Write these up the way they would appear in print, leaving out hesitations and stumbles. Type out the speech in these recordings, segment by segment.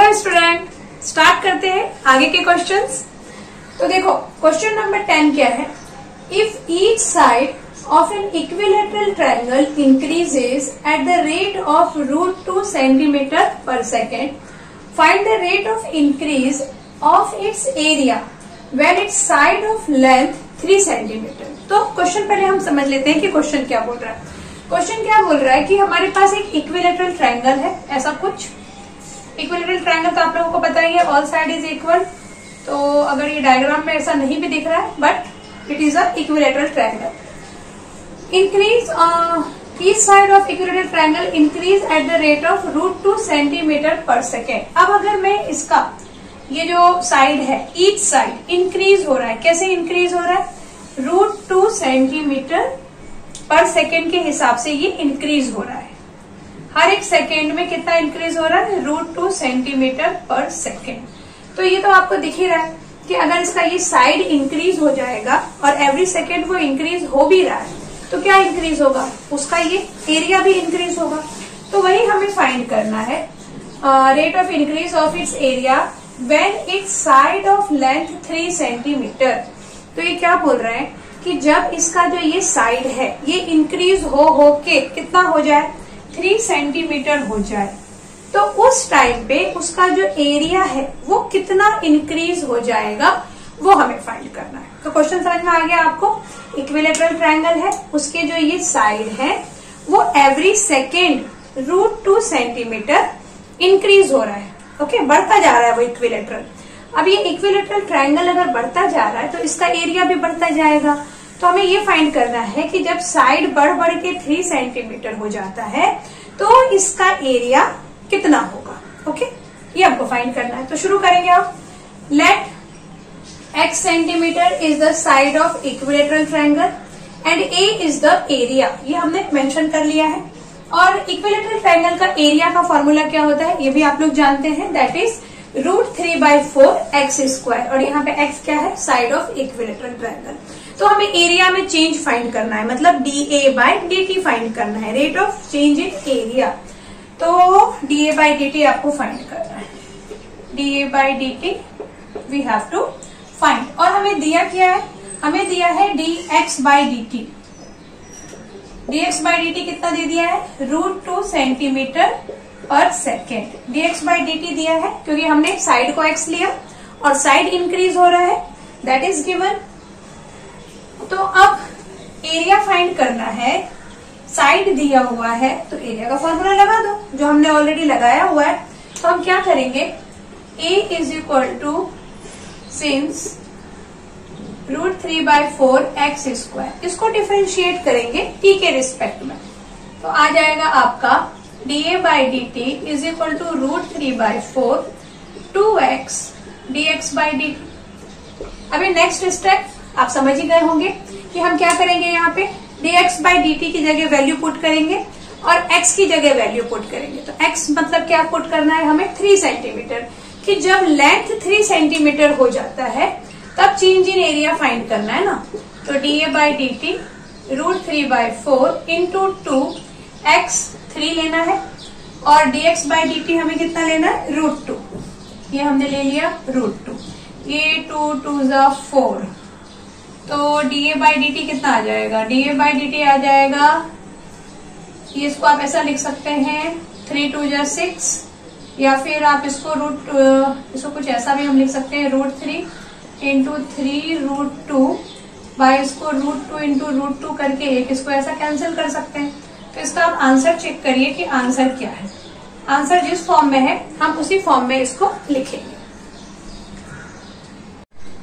Hello student, start करते हैं आगे के क्वेश्चंस। तो देखो क्वेश्चन नंबर 10 क्या है। If each side of an equilateral triangle increases at the rate of √2 centimetre per second, find the rate of increase of its area when its side of length 3 centimetre. तो question पहले हम समझ लेते हैं कि question क्या बोल रहा है। क्वेश्चन क्या बोल रहा है कि हमारे पास एक इक्विलेटरल ट्रायंगल है, ऐसा कुछ। इक्विलेटरल ट्रायंगल तो आप लोगों को पता ही है, ऑल साइड इज इक्वल। तो अगर ये डायग्राम में ऐसा नहीं भी दिख रहा है, but it is a equilateral triangle. Increase each side of equilateral triangle increase at the rate of √2 centimetre per second. अब अगर मैं इसका ये जो साइड है, ईच साइड इंक्रीज हो रहा है, कैसे इंक्रीज हो रहा है? √2 सेंटीमीटर पर सेकेंड के हिसाब से ये इंक्रीज हो रहा है। हर एक सेकेंड में कितना इंक्रीज हो रहा है? √2 सेंटीमीटर पर सेकेंड। तो ये तो आपको दिख ही रहा है कि अगर इसका ये साइड इंक्रीज हो जाएगा और एवरी सेकेंड वो इंक्रीज हो भी रहा है, तो क्या इंक्रीज होगा? उसका ये एरिया भी इंक्रीज होगा। तो वही हमें फाइंड करना है, rate of increase of its area when its side of length 3 centimetre. तो ये क्या बोल रहे हैं कि जब इसका जो ये साइड है ये इंक्रीज हो के कितना हो जाए? 3 सेंटीमीटर हो जाए, तो उस टाइम पे उसका जो एरिया है वो कितना इंक्रीज हो जाएगा, वो हमें फाइंड करना है। तो क्वेश्चन समझ में आ गया आपको। इक्विलेटरल ट्रायंगल है, उसके जो ये साइड है वो एवरी सेकेंड √2 सेंटीमीटर इंक्रीज हो रहा है। ओके, बढ़ता जा रहा है वो इक्विलेटरल। अब ये इक्विलेटरल ट्रायंगल अगर बढ़ता जा रहा है तो इसका एरिया भी बढ़ता जाएगा। तो हमें ये फाइंड करना है कि जब साइड बढ़ के 3 सेंटीमीटर हो जाता है तो इसका एरिया कितना होगा। ओके, ये हमको फाइंड करना है। तो शुरू करेंगे आप। Let x centimetre is the side of equilateral triangle and a is the area. ये हमने मेंशन कर लिया है। और इक्विलेटरल ट्रायंगल का एरिया का फॉर्मूला क्या होता है ये भी आप लोग जानते हैं, दैट इज √3/4 x²। और यहाँ पे x क्या है? Side of equilateral triangle. तो हमें एरिया में चेंज फाइंड करना है, मतलब dA/dt फाइंड करना है, rate of change in area. तो dA/dt आपको फाइंड करना है, dA/dt we have to find. और हमें दिया क्या है? हमें दिया है dx/dt। dx/dt कितना दे दिया है? √2 सेंटीमीटर पर सेकेंड। dx/dt दिया है क्योंकि हमने साइड को x लिया और साइड इंक्रीज हो रहा है, दैट इज गिवन। तो अब एरिया फाइंड करना है, साइड दिया हुआ है तो एरिया का फॉर्मूला लगा दो जो हमने ऑलरेडी लगाया हुआ है। तो हम क्या करेंगे? A is equal to since √3/4 x², इसको डिफरेंशिएट करेंगे t के रिस्पेक्ट में। तो आ जाएगा आपका dA/dt is equal to √3/4 2x dx/dt। अभी नेक्स्ट स्टेप आप समझ ही गए होंगे कि हम क्या करेंगे। यहाँ पे dx/dt की जगह वैल्यू पुट करेंगे और x की जगह वैल्यू पुट करेंगे। तो x मतलब क्या पुट करना है हमें? 3 सेंटीमीटर। कि जब लेंथ 3 सेंटीमीटर हो जाता है तब चेंज इन एरिया फाइंड करना है ना। तो dA/dt √3/4 इंटू 2x 3 लेना है और dx/dt हमें कितना लेना है? √2। ये हमने ले लिया √2। ये 2 2 4। तो dA/dt कितना आ जाएगा? dA/dt आ जाएगा, ये इसको आप ऐसा लिख सकते हैं 3 2 6, या फिर आप इसको इसको कुछ ऐसा भी हम लिख सकते हैं √3 इंटू 3 √2 बाय इसको √2 इंटू √2 करके एक इसको ऐसा कैंसिल कर सकते हैं। तो इसका आप आंसर चेक करिए कि आंसर क्या है। आंसर जिस फॉर्म में है हम उसी फॉर्म में इसको लिखेंगे।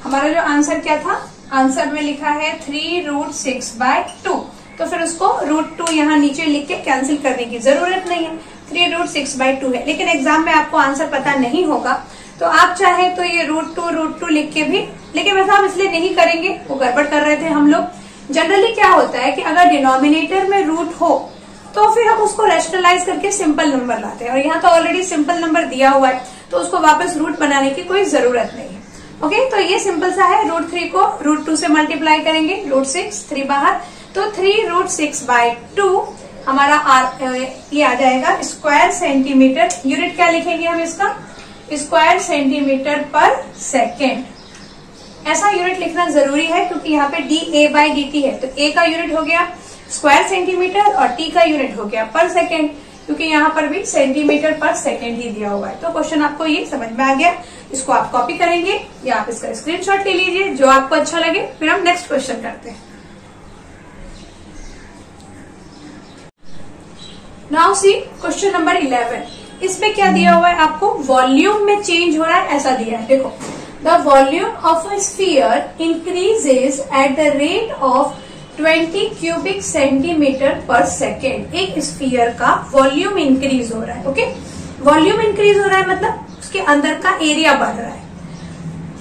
हमारा जो आंसर क्या था? आंसर में लिखा है 3√6/2। तो फिर उसको √2 यहाँ नीचे लिख के कैंसिल करने की जरूरत नहीं है, 3√6/2 है। लेकिन एग्जाम में आपको आंसर पता नहीं होगा तो आप चाहे तो ये √2 लिख के भी, लेकिन वैसा हम इसलिए नहीं करेंगे, वो गड़बड़ कर रहे थे हम लोग। जनरली क्या होता है कि अगर डिनोमिनेटर में रूट हो तो फिर हम उसको रैशनलाइज करके सिंपल नंबर लाते हैं, और यहाँ तो ऑलरेडी सिंपल नंबर दिया हुआ है तो उसको वापस रूट बनाने की कोई जरूरत नहीं है। ओके, तो ये सिंपल सा है। √3 को √2 से मल्टीप्लाई करेंगे, √6 3 बाहर, तो 3√6/2 हमारा ये आ जाएगा स्क्वायर सेंटीमीटर। यूनिट क्या लिखेंगे हम इसका? Square centimetre per second. ऐसा यूनिट लिखना जरूरी है क्योंकि यहाँ पे DA/dt है, तो A का यूनिट हो गया स्क्वायर सेंटीमीटर और T का यूनिट हो गया पर सेकेंड, क्योंकि यहाँ पर भी सेंटीमीटर पर सेकेंड ही दिया हुआ है। तो क्वेश्चन आपको ये समझ में आ गया, इसको आप कॉपी करेंगे या आप इसका स्क्रीनशॉट ले लीजिए जो आपको अच्छा लगे। फिर हम नेक्स्ट क्वेश्चन करते हैं। Now see question number 11। इसमें क्या दिया हुआ है आपको, वॉल्यूम में चेंज हो रहा है ऐसा दिया है। देखो, the volume of a sphere increases at the rate of 20 cubic centimetre per second. एक स्फीयर का वॉल्यूम इंक्रीज हो रहा है। ओके, वॉल्यूम इंक्रीज हो रहा है मतलब उसके अंदर का एरिया बढ़ रहा है।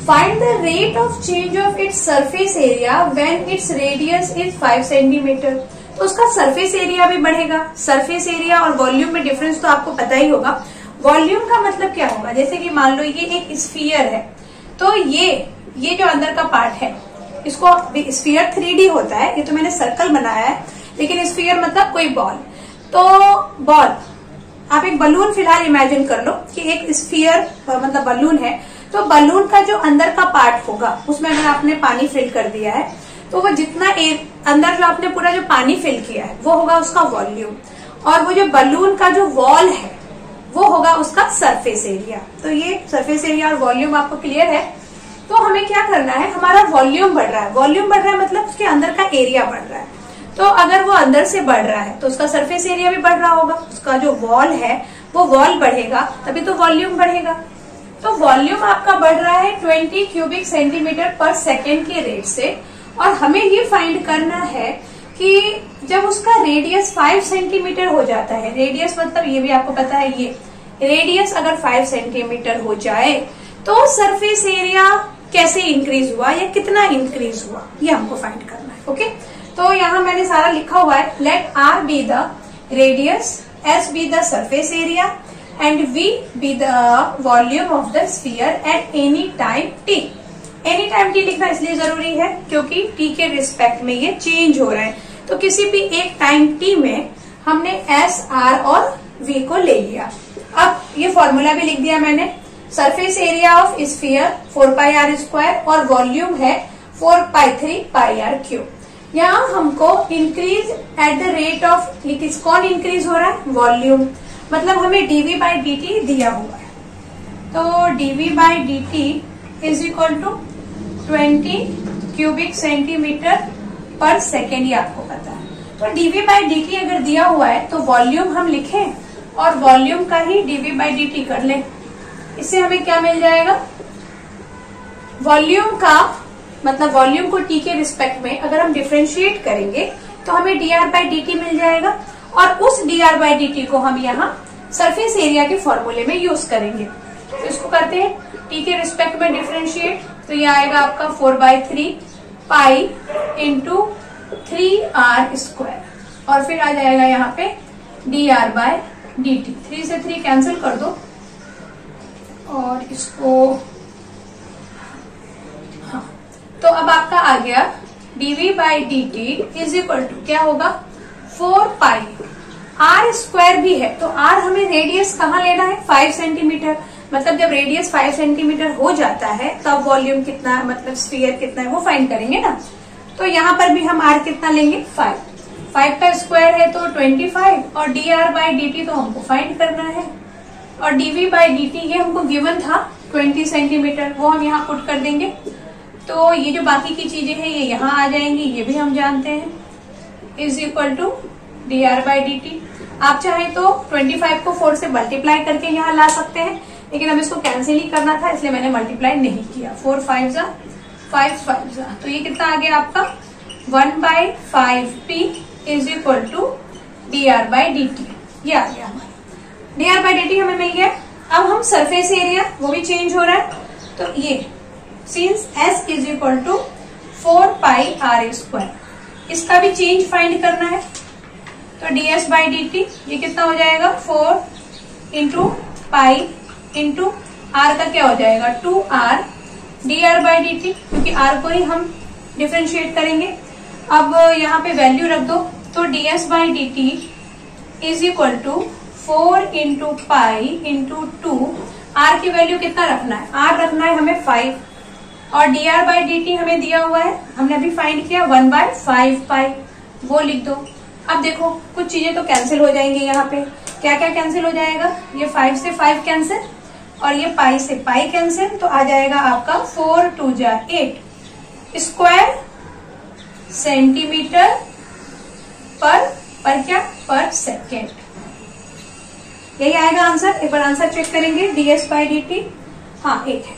Find the rate of change of its surface area when its radius is 5 centimetre. तो उसका सरफेस एरिया भी बढ़ेगा। सरफेस एरिया और वॉल्यूम में डिफरेंस तो आपको पता ही होगा। वॉल्यूम का मतलब क्या होगा, जैसे कि मान लो ये एक स्फीयर है, तो ये जो अंदर का पार्ट है इसको स्फीयर 3D होता है, ये तो मैंने सर्कल बनाया है, लेकिन स्फीयर मतलब कोई बॉल। तो बॉल, आप एक बलून फिलहाल इमेजिन कर लो कि एक स्फीयर मतलब बलून है, तो बलून का जो अंदर का पार्ट होगा उसमें अगर आपने पानी फिल कर दिया है तो वो जितना अंदर जो आपने पूरा जो पानी फिल किया है वो होगा उसका वॉल्यूम, और वो जो बलून का जो वॉल है वो होगा उसका सरफेस एरिया। तो ये सरफेस एरिया और वॉल्यूम आपको क्लियर है। तो हमें क्या करना है, हमारा वॉल्यूम बढ़ रहा है। वॉल्यूम बढ़ रहा है मतलब उसके अंदर का एरिया बढ़ रहा है। तो अगर वो अंदर से बढ़ रहा है तो उसका सरफेस एरिया भी बढ़ रहा होगा, उसका जो वॉल है वो वॉल बढ़ेगा, तभी तो वॉल्यूम बढ़ेगा। तो वॉल्यूम आपका बढ़ रहा है 20 क्यूबिक सेंटीमीटर पर सेकेंड के रेट से, और हमें ये फाइंड करना है कि जब उसका रेडियस 5 सेंटीमीटर हो जाता है, रेडियस मतलब ये भी आपको पता है, ये रेडियस अगर 5 सेंटीमीटर हो जाए तो सरफेस एरिया कैसे इंक्रीज हुआ या कितना इंक्रीज हुआ, ये हमको फाइंड करना है। ओके, तो यहाँ मैंने सारा लिखा हुआ है। Let R be the radius, S be the surface area and V be the volume of the sphere at any time T। Any time T लिखना इसलिए जरूरी है क्योंकि T के रिस्पेक्ट में ये चेंज हो रहा है। तो किसी भी एक टाइम T में हमने S, R और V को ले लिया। अब ये फॉर्मूला भी लिख दिया मैंने। Surface area of sphere 4πr² और वॉल्यूम है 4π3πr³। यहाँ हमको increase at the rate of, कौन इंक्रीज हो रहा है, वॉल्यूम, मतलब हमें dV/dt दिया हुआ है। तो dV/dt is equal to 20 cubic centimetre per second, ये आपको पता है। तो dV/dt अगर दिया हुआ है तो वॉल्यूम हम लिखें और वॉल्यूम का ही dV/dt कर लें। इससे हमें क्या मिल जाएगा, वॉल्यूम का मतलब वॉल्यूम को T के रिस्पेक्ट में अगर हम डिफरेंशिएट करेंगे तो हमें dR/dt मिल जाएगा, और उस dR/dt को हम यहाँ सरफेस एरिया के फॉर्मूले में यूज करेंगे। तो इसको करते हैं T के रिस्पेक्ट में डिफरेंशिएट, तो ये आएगा आपका 4/3π इंटू 3r², और फिर आ जाएगा यहाँ पे dR/dt। 3 से 3 कैंसिल कर दो और इसको, हाँ, तो अब आपका आ गया dV/dt इज इक्वल टू क्या होगा, 4π। r² भी है तो r हमें रेडियस कहाँ लेना है, 5 सेंटीमीटर। मतलब जब रेडियस 5 सेंटीमीटर हो जाता है तब वॉल्यूम कितना, मतलब स्फीयर कितना है वो फाइंड करेंगे ना। तो यहाँ पर भी हम r कितना लेंगे, 5। 5 का स्क्वायर है तो 25, और dR/dt तो हमको फाइंड करना है, और dV/dt ये हमको गिवन था 20 सेंटीमीटर, वो हम यहाँ पुट कर देंगे। तो ये जो बाकी की चीजें हैं ये यहाँ आ जाएंगी, ये भी हम जानते हैं, इज इक्वल टू dR/dt। आप चाहे तो 25 को 4 से मल्टीप्लाई करके यहाँ ला सकते हैं, लेकिन अब इसको कैंसिल ही करना था इसलिए मैंने मल्टीप्लाई नहीं किया। 4 5 जा 5 5 जा, तो ये कितना आ गया आपका 1/5p is equal to dR/dt। ये आ गया हमारा dR/dt हमें मिल गया। अब हम सरफेस एरिया, वो भी चेंज हो रहा है, तो ये since S is equal to 4πr², इसका भी चेंज फाइंड करना है। तो ds/dt ये कितना हो जाएगा, 4 इंटू पाई इंटू r का क्या हो जाएगा 2r dr/dt, क्योंकि r को ही हम डिफरेंशिएट करेंगे। अब यहाँ पे वैल्यू रख दो, तो ds/dt is equal to 4 into pi into 2, R की वैल्यू कितना रखना है, आर रखना है हमें 5, और dr बाई dt हमें दिया हुआ है, हमने अभी फाइंड किया 1/5 पाई, वो लिख दो। अब देखो कुछ चीजें तो कैंसिल हो जाएंगी, यहाँ पे क्या क्या कैंसिल हो जाएगा, ये 5 से 5 कैंसिल और ये पाई से पाई कैंसिल, तो आ जाएगा आपका 4 2 जा 8 स्क्वायर सेंटीमीटर पर क्या, पर सेकेंड। यही आएगा आंसर। एक बार आंसर चेक करेंगे, ds बाई dt, हाँ 8 है,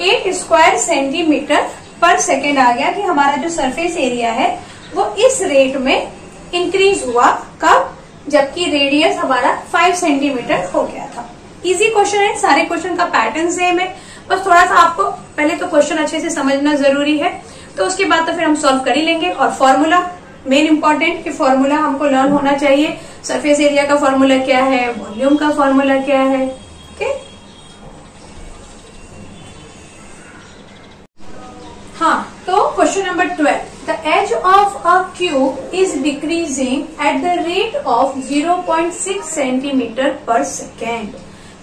8 स्क्वायर सेंटीमीटर पर सेकेंड आ गया कि हमारा जो सरफेस एरिया है वो इस रेट में इंक्रीज हुआ। कब, जबकि रेडियस हमारा 5 सेंटीमीटर हो गया था। इजी क्वेश्चन है, सारे क्वेश्चन का पैटर्न सेम है, बस थोड़ा सा आपको पहले तो क्वेश्चन अच्छे से समझना जरूरी है, तो उसके बाद तो फिर हम सॉल्व कर ही लेंगे। और फॉर्मूला मेन इंपॉर्टेंट कि फॉर्मूला हमको लर्न होना चाहिए। सरफेस एरिया का फॉर्मूला क्या है, वॉल्यूम का फॉर्मूला क्या है। ओके, हाँ, तो question number 12, the edge of a cube is decreasing at the rate of 0.6 centimetre per second.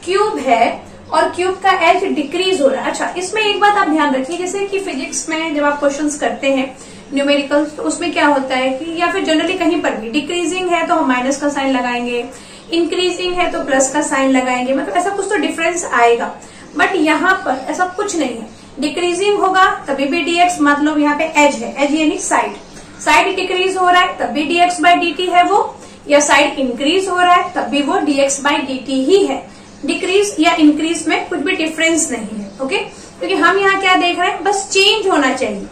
Cube है और क्यूब का एज डिक्रीज हो रहा है। अच्छा, इसमें एक बात आप ध्यान रखिए, जैसे कि फिजिक्स में जब आप क्वेश्चंस करते हैं न्यूमेरिकल्स, तो उसमें क्या होता है कि या फिर जनरली कहीं पर भी डिक्रीजिंग है तो हम माइनस का साइन लगाएंगे, इंक्रीजिंग है तो प्लस का साइन लगाएंगे, मतलब ऐसा कुछ तो डिफरेंस आएगा। बट यहाँ पर ऐसा कुछ नहीं है, डिक्रीजिंग होगा तभी भी dx, मतलब यहाँ पे एज है, एज यानी साइड, साइड डिक्रीज हो रहा है तब भी dx बाई dt है वो, या साइड इंक्रीज हो रहा है तब भी वो dx बाई dt ही है। डिक्रीज या इंक्रीज में कुछ भी डिफरेंस नहीं है। ओके, क्योंकि हम यहाँ क्या देख रहे हैं, बस चेंज होना चाहिए।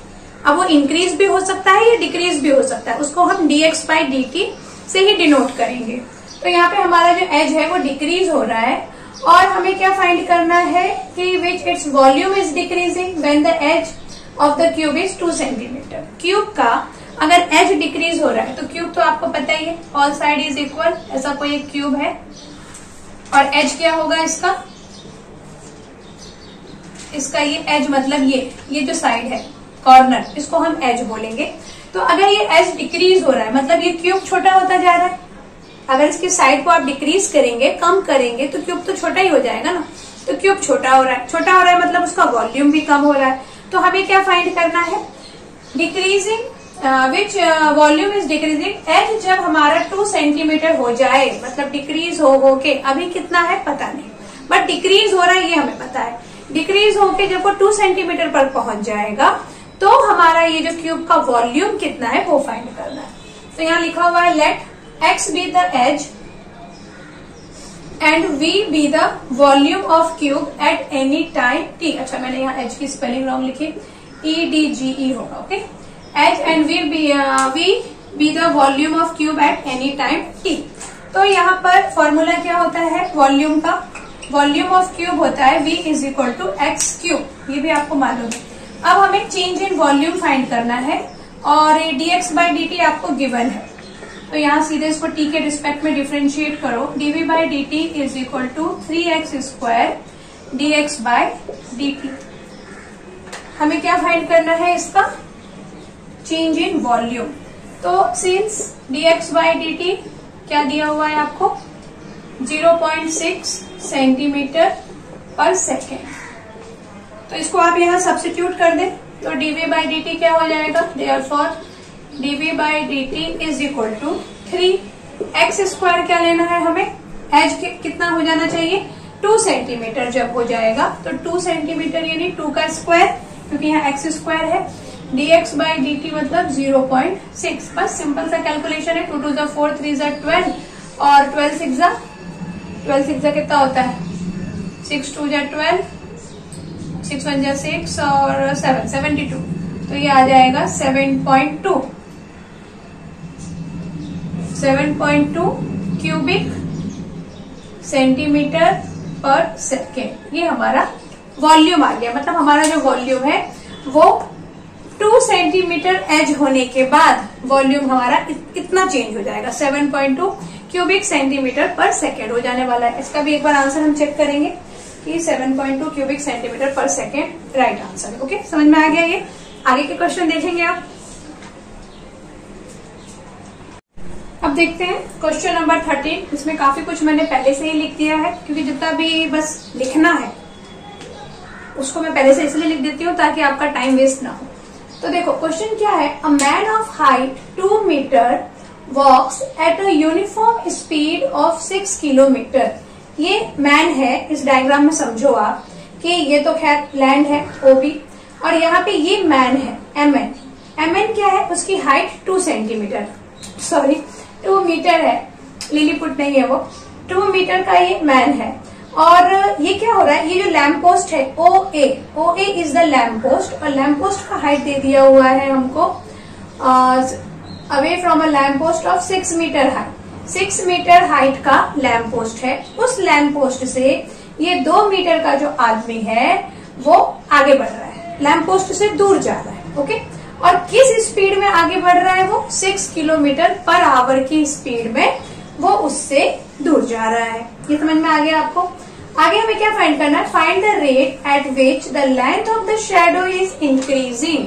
अब वो इंक्रीज भी हो सकता है या डिक्रीज भी हो सकता है, उसको हम dx बाई dt से ही डिनोट करेंगे। तो यहाँ पे हमारा जो एज है वो डिक्रीज हो रहा है, और हमें क्या फाइंड करना है कि which its volume is decreasing when the edge of the cube is 2 centimetre. Cube का अगर एज डिक्रीज हो रहा है, तो क्यूब तो आपको पता ही है, ऑल साइड इज इक्वल, ऐसा कोई एक क्यूब है, और एज क्या होगा इसका, इसका ये एज मतलब ये जो साइड है कॉर्नर, इसको हम एज बोलेंगे। तो अगर ये एज डिक्रीज हो रहा है, मतलब ये क्यूब छोटा होता जा रहा है। अगर इसकी साइड को आप डिक्रीज करेंगे, कम करेंगे, तो क्यूब तो छोटा ही हो जाएगा ना। तो क्यूब छोटा हो रहा है, छोटा हो रहा है मतलब उसका वॉल्यूम भी कम हो रहा है। तो हमें क्या फाइंड करना है, decreasing which volume is decreasing edge जब हमारा 2 सेंटीमीटर हो जाए, मतलब डिक्रीज हो के, अभी कितना है पता नहीं, बट डिक्रीज हो रहा है ये हमें पता है। डिक्रीज होके जब वो 2 सेंटीमीटर पर पहुंच जाएगा, तो हमारा ये जो क्यूब का वॉल्यूम कितना है वो फाइंड करना है। तो यहाँ लिखा हुआ है late x be the edge and v be the volume of cube at any time t। अच्छा, मैंने यहाँ edge की स्पेलिंग रॉन्ग लिखी, EDGE होगा। Okay, edge and v be the volume of cube at any time t। तो यहाँ पर formula क्या होता है वॉल्यूम का, वॉल्यूम ऑफ क्यूब होता है v is equal to X cube, ये भी आपको मालूम है। अब हमें चेंज इन वॉल्यूम फाइंड करना है, और dx बाई dt आपको गिवन है, तो यहाँ सीधे इसको t के रिस्पेक्ट में डिफ्रेंशिएट करो। dv by dt is equal to 3x square dx by dt। हमें क्या फाइंड करना है, इसका चेंज इन वॉल्यूम। तो सिंस dx बाई dt क्या दिया हुआ है आपको, 0.6 सेंटीमीटर पर सेकेंड, तो इसको आप यहाँ सब्स्टिट्यूट कर दें, तो dv बाई dt क्या हो जाएगा, therefore dv by dt is equal to 3x square क्या लेना है हमें, एज कितना हो जाना चाहिए 2 सेंटीमीटर जब हो जाएगा, तो 2 सेंटीमीटर यानी 2 का स्क्वायर, क्योंकि यहाँ x स्क्वायर है, dx बाई dt मतलब 0.6। बस सिंपल सा कैलकुलेशन है, 2 2 जा 4, 3 जा 12 और 12 6 जा कितना होता है, 6 2 जा 12, 6 1 जा 6 और 7 72, तो ये आ जाएगा 7.2 क्यूबिक सेंटीमीटर पर सेकेंड। ये हमारा वॉल्यूम आ गया, मतलब हमारा जो वॉल्यूम है वो 2 सेंटीमीटर एज होने के बाद वॉल्यूम हमारा इतना चेंज हो जाएगा, 7.2 क्यूबिक सेंटीमीटर पर सेकेंड हो जाने वाला है। इसका भी एक बार आंसर हम चेक करेंगे कि 7.2 cubic centimetre per second right answer है। ओके, समझ में आ गया ये। आगे के क्वेश्चन देखेंगे आप। अब देखते हैं क्वेश्चन नंबर 13। इसमें काफी कुछ मैंने पहले से ही लिख दिया है, क्योंकि जितना भी बस लिखना है उसको मैं पहले से इसलिए लिख देती हूँ ताकि आपका टाइम वेस्ट ना हो। तो देखो क्वेश्चन क्या है, a man of height 2 metre walks at a uniform speed of 6 kilometre. ये मैन है, इस डायग्राम में समझो आप कि ये तो खैर लैंड है ओबी, और यहाँ पे ये मैन है एमएन। एमएन क्या है, उसकी हाइट 2 सेंटीमीटर, सॉरी 2 मीटर है, लिलीपुट नहीं है वो, 2 मीटर का ये मैन है। और ये क्या हो रहा है, ये जो लैम्प पोस्ट है O A is the lamp post, और लैम्प पोस्ट का हाइट दे दिया हुआ है हमको away from a lamp post of 6 metre height. 6 metre height का लैम्प पोस्ट है, उस लैम्प पोस्ट से ये 2 मीटर का जो आदमी है वो आगे बढ़ रहा है, लैम्प पोस्ट से दूर जा रहा है। ओके, और किस स्पीड में आगे बढ़ रहा है वो 6 किलोमीटर पर आवर की स्पीड में वो उससे दूर जा रहा है। ये समझ में आ गया आपको। आगे हमें क्या फाइंड करना है, find the rate at which the length of the shadow is increasing.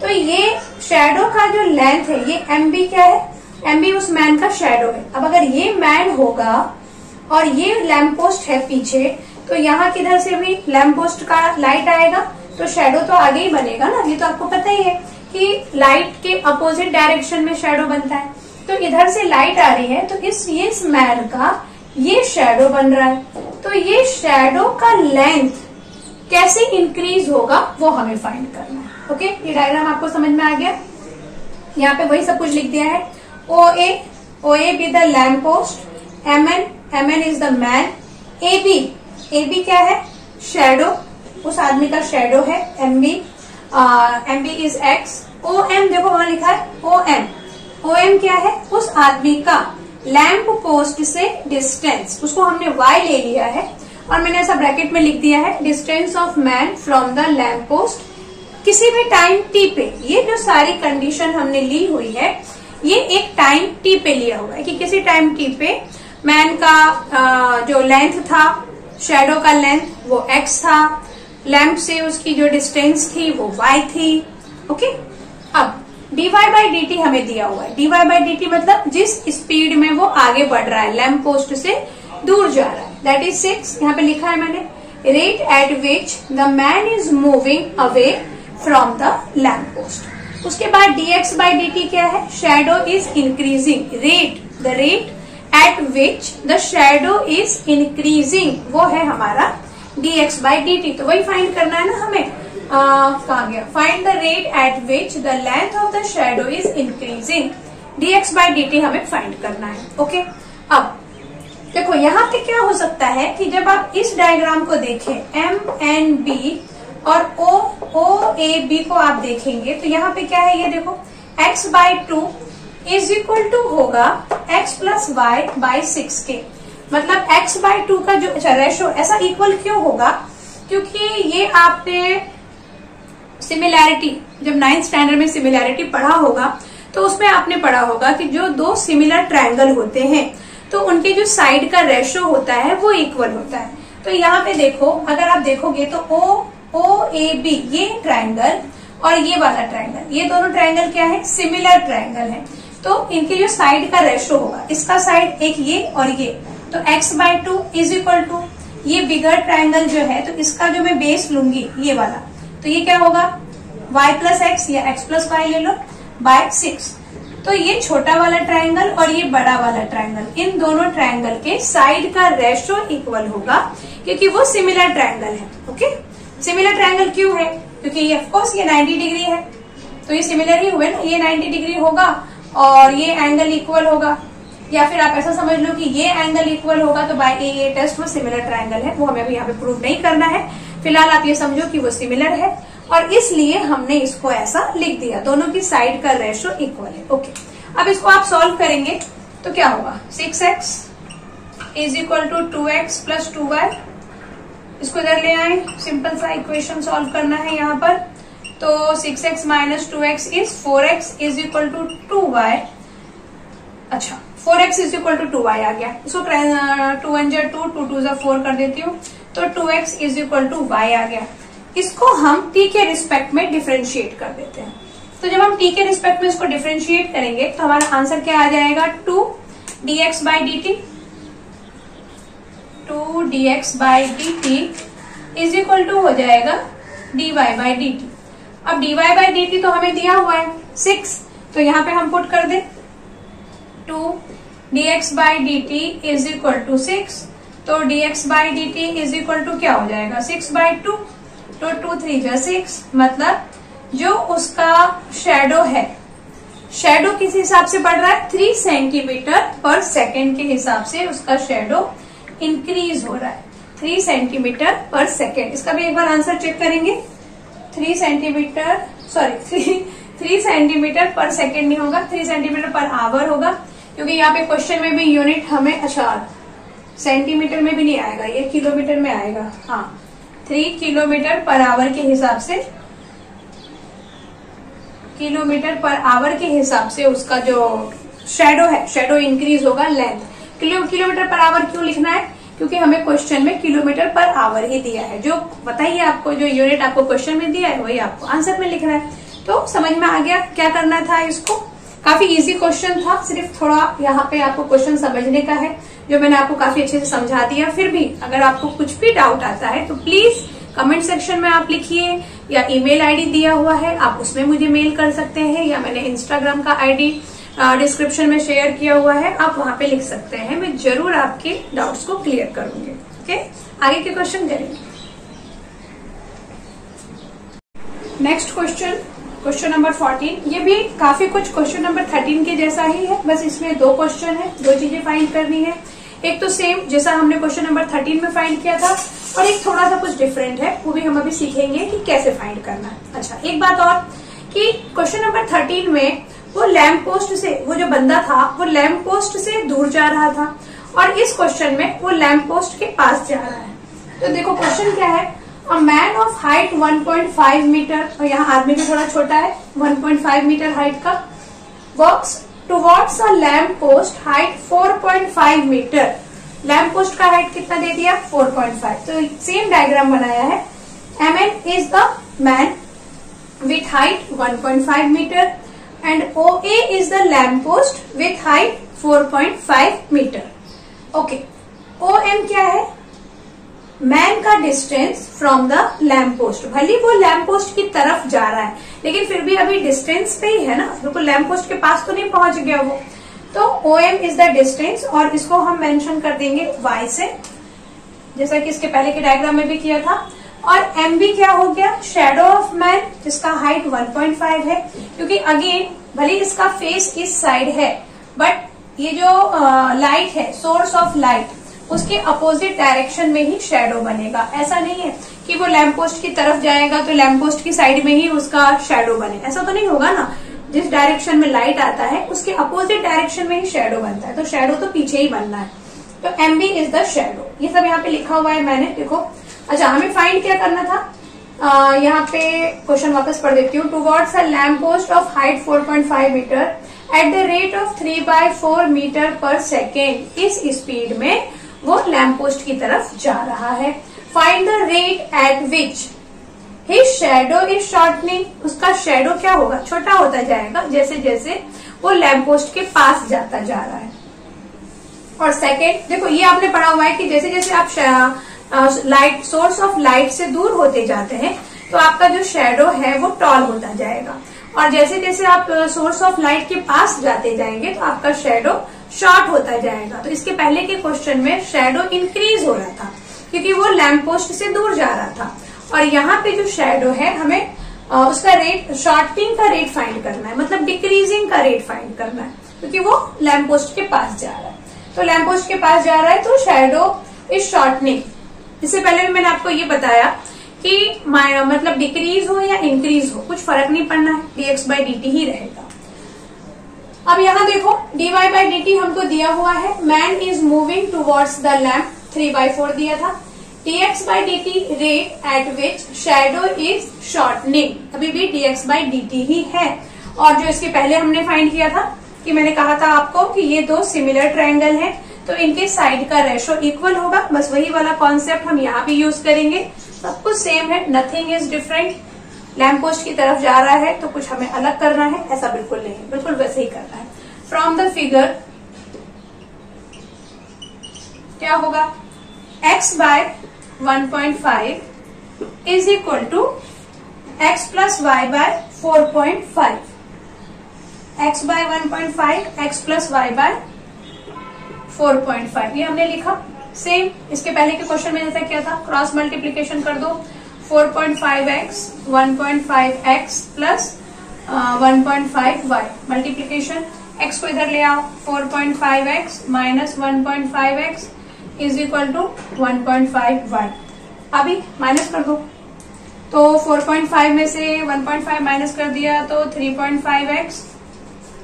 तो ये शैडो का जो लेंथ है, ये एमबी क्या है, एमबी उस मैन का शैडो है। अब अगर ये मैन होगा और ये लैम्प पोस्ट है पीछे, तो यहाँ किधर से भी लैम्प पोस्ट का लाइट आएगा तो शैडो तो आगे ही बनेगा ना। ये तो आपको पता ही है कि लाइट के अपोजिट डायरेक्शन में शैडो बनता है। तो इधर से लाइट आ रही है तो इस मैन का ये शैडो बन रहा है। तो ये शैडो का लेंथ कैसे इंक्रीज होगा वो हमें फाइंड करना है। ओके, ये डायग्राम आपको समझ में आ गया। यहाँ पे वही सब कुछ लिख दिया है। O A B the lamp post, M N is the man, A B क्या है, शैडो, उस आदमी का शैडो है, M B is X. O M देखो वहां लिखा है ओ एम क्या है, उस आदमी का लैम्प पोस्ट से डिस्टेंस, उसको हमने y ले लिया है और मैंने ऐसा ब्रैकेट में लिख दिया है, distance of man from the lamp post किसी भी टाइम t पे। ये जो सारी कंडीशन हमने ली हुई है ये एक टाइम t पे लिया हुआ है कि किसी टाइम t पे मैन का जो लेंथ था, शैडो का लेंथ वो x था, लैम्प से उसकी जो डिस्टेंस थी वो y थी। ओके, अब dy बाई डी टी हमें दिया हुआ है। dy बाई डी टी मतलब जिस स्पीड में वो आगे बढ़ रहा है, लैम्प पोस्ट से दूर जा रहा है, दैट इज 6। यहाँ पे लिखा है मैंने, rate at which the man is moving away from the lamp post. उसके बाद dx बाई डी टी क्या है, shadow is increasing, the rate at which the shadow is increasing, वो है हमारा dx बाई डी टी। तो वही find करना है ना हमें, कहाँ गया, find the rate at which the length of the shadow is increasing, dx by D T हमें फाइंड करना है। ओके, अब देखो यहाँ पे क्या हो सकता है कि जब आप इस डायग्राम को देखें, एम एन बी और ओ ए बी को आप देखेंगे तो यहाँ पे क्या है, ये देखो x by 2 is equal to होगा x प्लस वाई बाई 6 के। मतलब x बाई 2 का जो रेशो ऐसा इक्वल क्यों होगा, क्योंकि ये आपने सिमिलैरिटी, जब 9th स्टैंडर्ड में सिमिलैरिटी पढ़ा होगा तो उसमें आपने पढ़ा होगा कि जो दो सिमिलर ट्रायंगल होते हैं तो उनके जो साइड का रेशो होता है वो इक्वल होता है। तो यहाँ पे देखो, अगर आप देखोगे तो ओ ए बी ये ट्रायंगल और ये वाला ट्रायंगल, ये दोनों ट्रायंगल क्या है, सिमिलर ट्रायंगल है। तो इनके जो साइड का रेशो होगा, इसका साइड एक ये और ये, तो x by 2 is equal to ये बिगर ट्रायंगल जो है तो इसका जो मैं बेस लूंगी ये वाला, तो ये क्या होगा y प्लस एक्स या x प्लस वाई ले लो बाय 6। तो ये छोटा वाला ट्रायंगल और ये बड़ा वाला ट्रायंगल, इन दोनों ट्रायंगल के साइड का रेशो इक्वल होगा क्योंकि वो सिमिलर ट्रायंगल है। ओके, सिमिलर ट्रायंगल क्यों है, क्योंकि ये ऑफकोर्स ये 90 डिग्री है, तो ये सिमिलर ही हुए ना, ये 90 डिग्री होगा और ये एंगल इक्वल होगा, या फिर आप ऐसा समझ लो कि ये एंगल इक्वल होगा। तो बाय ये टेस्ट वो सिमिलर ट्रायंगल है, वो हमें अभी यहाँ पे प्रूव नहीं करना है। फिलहाल आप ये समझो कि वो सिमिलर है और इसलिए हमने इसको ऐसा लिख दिया, दोनों की साइड का रेशो इक्वल है। ओके, अब इसको आप सॉल्व करेंगे तो क्या होगा, 6x is equal to 2x plus 2y, इसको इधर ले आए, सिंपल सा इक्वेशन सॉल्व करना है यहाँ पर। तो 6x minus 2x is 4x is equal to 2y। अच्छा, 4x is equal to 2y आ गया, इसको 2 1 2 2 2 4 कर देती हूँ, तो 2x is equal to y आ गया। इसको हम t के रिस्पेक्ट में डिफरेंशिएट कर देते हैं। तो जब हम t के रिस्पेक्ट में इसको डिफरेंशिएट करेंगे तो हमारा आंसर क्या आ जाएगा 2 dx by dt, 2 dx by dt is equal to हो जाएगा dy by dt। अब dy by dt तो हमें दिया हुआ है 6, तो यहाँ पे हम पुट कर दें 2 dx by dt is equal to 6, तो dx by dt is equal to क्या हो जाएगा 6 by 2, तो 2 3 जा 6, मतलब जो उसका शेडो है, शेडो किस हिसाब से बढ़ रहा है 3 सेंटीमीटर पर सेकेंड के हिसाब से उसका शेडो इंक्रीज हो रहा है 3 सेंटीमीटर पर सेकेंड। इसका भी एक बार आंसर चेक करेंगे, 3 centimetre sorry 3 centimetre per second नहीं होगा, 3 सेंटीमीटर पर आवर होगा, क्योंकि यहाँ पे क्वेश्चन में भी यूनिट हमें अच्छा सेंटीमीटर में भी नहीं आएगा, ये किलोमीटर में आएगा। हाँ 3 किलोमीटर पर आवर के हिसाब से, किलोमीटर पर आवर के हिसाब से उसका जो शेडो है, शेडो इंक्रीज होगा लेंथ। किलोमीटर पर आवर क्यों लिखना है, क्योंकि हमें क्वेश्चन में किलोमीटर पर आवर ही दिया है, जो बताइए आपको जो यूनिट आपको क्वेश्चन में दिया है वही आपको आंसर में लिखना है। तो समझ में आ गया क्या करना था इसको, काफी इजी क्वेश्चन था, सिर्फ थोड़ा यहाँ पे आपको क्वेश्चन समझने का है, जो मैंने आपको काफी अच्छे से समझा दिया। फिर भी अगर आपको कुछ भी डाउट आता है तो प्लीज कमेंट सेक्शन में आप लिखिए, या ईमेल आईडी दिया हुआ है आप उसमें मुझे मेल कर सकते हैं, या मैंने इंस्टाग्राम का आईडी डिस्क्रिप्शन में शेयर किया हुआ है, आप वहां पे लिख सकते हैं, मैं जरूर आपके डाउट्स को क्लियर करूंगी। ओके, आगे के क्वेश्चन करेंगे। नेक्स्ट क्वेश्चन नंबर 14, ये भी काफी कुछ क्वेश्चन नंबर 13 के जैसा ही है, बस इसमें 2 क्वेश्चन है, 2 चीजें फाइंड करनी है। एक तो सेम जैसा हमने क्वेश्चन नंबर 13 में फाइंड किया था, और एक थोड़ा सा कुछ डिफरेंट है, वो भी हम अभी सीखेंगे कि कैसे फाइंड करना है। अच्छा, एक बात और कि क्वेश्चन नंबर 13 में वो लैंप पोस्ट से, वो जो बंदा था वो लैंप पोस्ट से दूर जा रहा था, और इस क्वेश्चन में वो लैंप पोस्ट के पास जा रहा है। तो देखो क्वेश्चन क्या है, a man of height 1.5 metre, और यहाँ आदमी भी थोड़ा छोटा है, 1.5 मीटर हाइट का, walks towards a lamp post height 4.5 metre. Lamp post का हाइट कितना दे दिया 4.5, तो सेम डायग्राम बनाया है। MN is the man with height 1.5 metre and OA is the lamp post with height 4.5 metre. Okay, OM क्या है, मैन का distance from the lamp post. भले वो लैंप पोस्ट की तरफ जा रहा है, लेकिन फिर भी अभी डिस्टेंस पे ही है ना, बिल्कुल लैंप पोस्ट के पास तो नहीं पहुंच गया वो। तो OM इज द डिस्टेंस, और इसको हम मेंशन कर देंगे Y से, जैसा कि इसके पहले के डायग्राम में भी किया था। और MB क्या हो गया, शेडो ऑफ मैन, जिसका हाइट 1.5 है, क्योंकि अगेन भले इसका फेस इस साइड है, बट ये जो लाइट है, सोर्स ऑफ लाइट, उसके अपोजिट डायरेक्शन में ही शेडो बनेगा। ऐसा नहीं है कि वो लैंप पोस्ट की तरफ जाएगा तो लैंप पोस्ट की साइड में ही उसका शेडो बने, ऐसा तो नहीं होगा ना। जिस डायरेक्शन में लाइट आता है उसके अपोजिट डायरेक्शन में ही शेडो बनता है, तो शेडो तो पीछे ही बनना है। तो MB इज द शेडो, ये सब यहाँ पे लिखा हुआ है मैंने, देखो। अच्छा, हमें फाइंड क्या करना था, यहाँ पे क्वेश्चन वापस पढ़ देती हूँ। Towards a lamp post of height 4.5 metre at the rate of 3/4 metre per second, इस स्पीड में वो लैंप पोस्ट की तरफ जा रहा है। Find the rate at which his shadow is shortening, उसका शैडो क्या होगा, छोटा होता जाएगा जैसे जैसे वो लैंप पोस्ट के पास जाता जा रहा है। और सेकेंड, देखो ये आपने पढ़ा हुआ है कि जैसे जैसे आप लाइट, सोर्स ऑफ लाइट से दूर होते जाते हैं तो आपका जो शैडो है वो टॉल होता जाएगा, और जैसे जैसे आप सोर्स ऑफ लाइट के पास जाते जाएंगे तो आपका शैडो शॉर्ट होता जाएगा। तो इसके पहले के क्वेश्चन में शैडो इंक्रीज हो रहा था क्योंकि वो लैंप पोस्ट से दूर जा रहा था, और यहाँ पे जो शैडो है हमें उसका रेट, शॉर्टिंग का रेट फाइंड करना है, मतलब डिक्रीजिंग का रेट फाइंड करना है, क्योंकि वो लैंप पोस्ट के पास जा रहा है। तो लैंप पोस्ट के पास जा रहा है तो शैडो इज शॉर्टनिंग। इससे पहले भी मैंने आपको ये बताया कि मतलब डिक्रीज हो या इंक्रीज हो कुछ फर्क नहीं पड़ना है, dx/dt ही रहेगा। अब यहाँ देखो dy/dt हमको दिया हुआ है, man is moving towards the lamp, 3/4 दिया था। dx/dt rate at which shadow is shortening, अभी भी dx/dt ही है। और जो इसके पहले हमने फाइंड किया था कि मैंने कहा था आपको कि ये 2 सिमिलर ट्रायंगल हैं तो इनके साइड का रेशो इक्वल होगा, बस वही वाला कॉन्सेप्ट हम यहाँ भी यूज करेंगे। सब कुछ सेम है, nothing is different. Lamp post की तरफ जा रहा है तो कुछ हमें अलग करना है, ऐसा बिल्कुल नहीं, बिल्कुल वैसे ही करना है। फ्रॉम द फिगर क्या होगा, x by 1.5 is equal to x plus Y by 4.5, x by 1.5 x plus Y by 4.5, ये हमने लिखा। सेम इसके पहले के क्वेश्चन में जैसा क्या था, क्रॉस मल्टीप्लीकेशन कर दो, 4.5x 1.5x plus 1.5y, multiplication x को इधर ले आओ, 4.5x minus 1.5x is equal to 1.5y। अभी माइनस कर दो, तो 4.5 में से 1.5 माइनस कर दिया तो 3.5x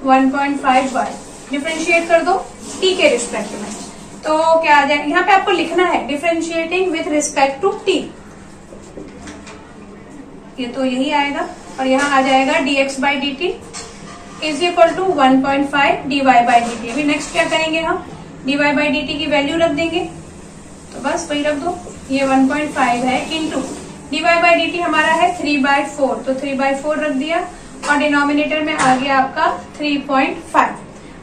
1.5y, डिफरेंशिएट कर दो t के रिस्पेक्ट में, तो क्या आ जाए, यहाँ पे आपको लिखना है differentiating with respect to t, ये तो यही आएगा, और यहाँ आ जाएगा dx by D T is equal to 1.5 dy by D T. अभी नेक्स्ट क्या करेंगे, हम dy बाई डी टी की वैल्यू रख देंगे, तो बस वही रख दो, ये 1.5 है into dy by D T हमारा है 3/4, तो 3/4 रख दिया, और डिनोमिनेटर में आ गया आपका 3.5।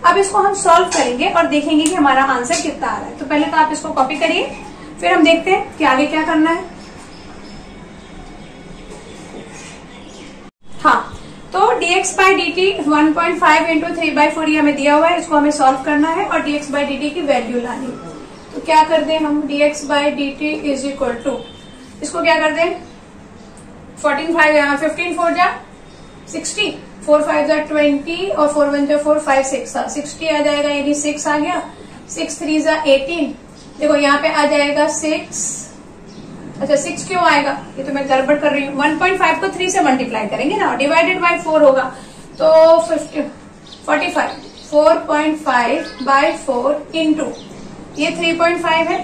अब इसको हम सॉल्व करेंगे और देखेंगे कि हमारा आंसर कितना आ रहा है। तो पहले तो आप इसको कॉपी करिए, फिर हम देखते हैं कि आगे क्या करना है। हाँ, तो dx by D T 1.5 into 3/4 ये हमें दिया हुआ है, इसको हमें सॉल्व करना है और dx बाई डी टी की वैल्यू लानी है। तो क्या कर दें हम, dx by D T is equal to, इसको क्या कर दें, 15 4 जा 60, 4 5 जा 20 और 4 1 जा 4 5 6 60 आ जाएगा, यानी 6 आ गया, 6 3 जा 18, देखो यहाँ पे आ जाएगा 6, अच्छा 6 क्यों आएगा, ये तो मैं गड़बड़ कर रही हूँ, 1.5 को 3 से मल्टीप्लाई करेंगे ना, डिवाइडेड बाय 4 होगा, तो 45 4.5 बाय 4 इंटू ये 3.5 है,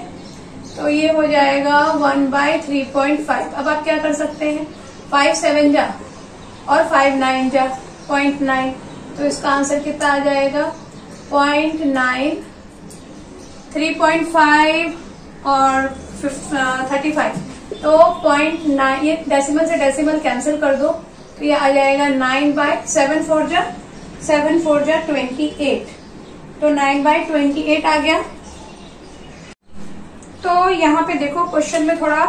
तो ये हो जाएगा 1 बाय 3.5। अब आप क्या कर सकते हैं, 5 7 जा और 5 9 जा 0.9, तो इसका आंसर कितना आ जाएगा 0.9, 3.5 और 35, तो 0.9, ये डेसिमल से डेसिमल कैंसिल कर दो, तो ये आ जाएगा 9 बाय 7 4 जा 28, तो 9 बाय 28 आ गया। तो यहाँ पे देखो क्वेश्चन में थोड़ा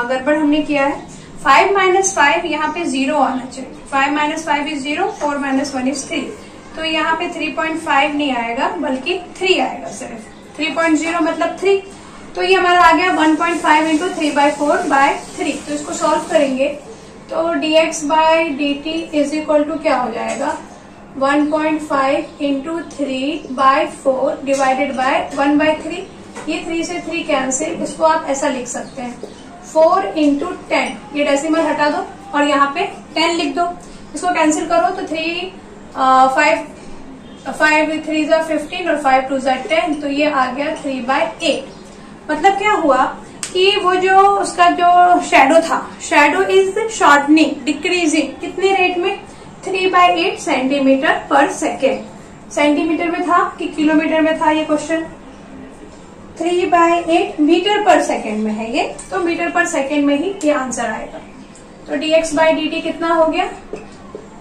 गड़बड़ हमने किया है, 5 माइनस 5 यहाँ पे 0 आना चाहिए, 5 माइनस 5 इज 0, 4 माइनस 1 इज 3, तो यहाँ पे 3.5 नहीं आएगा बल्कि 3 आएगा, सिर्फ 3.0 मतलब 3, तो ये हमारा आ गया 1.5 इंटू 3/4/3। तो इसको सॉल्व करेंगे तो dx by D T is equal to क्या हो जाएगा, 1.5 इंटू 3/4 डिवाइडेड बाय 1/3, ये 3 से 3 कैंसिल, इसको आप ऐसा लिख सकते हैं 4 इंटू 10, ये डेसिमल हटा दो और यहाँ पे 10 लिख दो, इसको कैंसिल करो तो 5 3 जा 15 और 5 2 जा 10, तो ये आ गया 3/8। मतलब क्या हुआ कि वो जो उसका जो शैडो था, शैडो इज शॉर्टनिंग, डिक्रीजिंग, कितने रेट में, 3/8 सेंटीमीटर पर सेकेंड। सेंटीमीटर में था कि किलोमीटर में था ये क्वेश्चन, 3/8 मीटर पर सेकेंड में है ये, तो मीटर पर सेकेंड में ही ये आंसर आएगा। तो dx बाई डी टी कितना हो गया,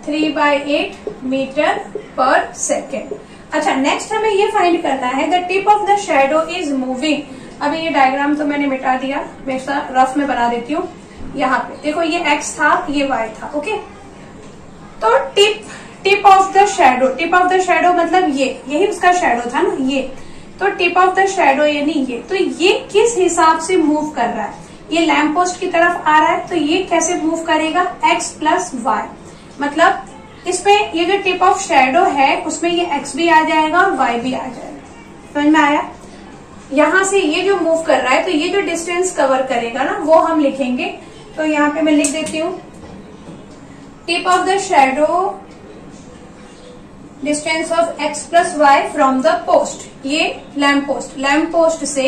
3/8 मीटर पर सेकेंड। अच्छा, नेक्स्ट हमें ये फाइंड करना है the tip of the shadow is moving. अभी ये डायग्राम तो मैंने मिटा दिया, मैं इसका रफ में बना देती हूँ। यहाँ पे देखो ये x था, ये y था, ओके। तो tip of the shadow, tip of the shadow मतलब ये, यही उसका शेडो था ना ये, तो टिप ऑफ द शेडो यानी ये, तो ये किस हिसाब से मूव कर रहा है, ये लैम्प पोस्ट की तरफ आ रहा है, तो ये कैसे मूव करेगा, x प्लस वाई, मतलब इसमें ये जो टिप ऑफ शेडो है उसमें ये x भी आ जाएगा और y भी आ जाएगा। समझ में आया, यहां से ये जो मूव कर रहा है तो ये जो डिस्टेंस कवर करेगा ना वो हम लिखेंगे, तो यहाँ पे मैं लिख देती हूँ tip of the shadow distance of x plus Y from the post, ये लैम्प पोस्ट से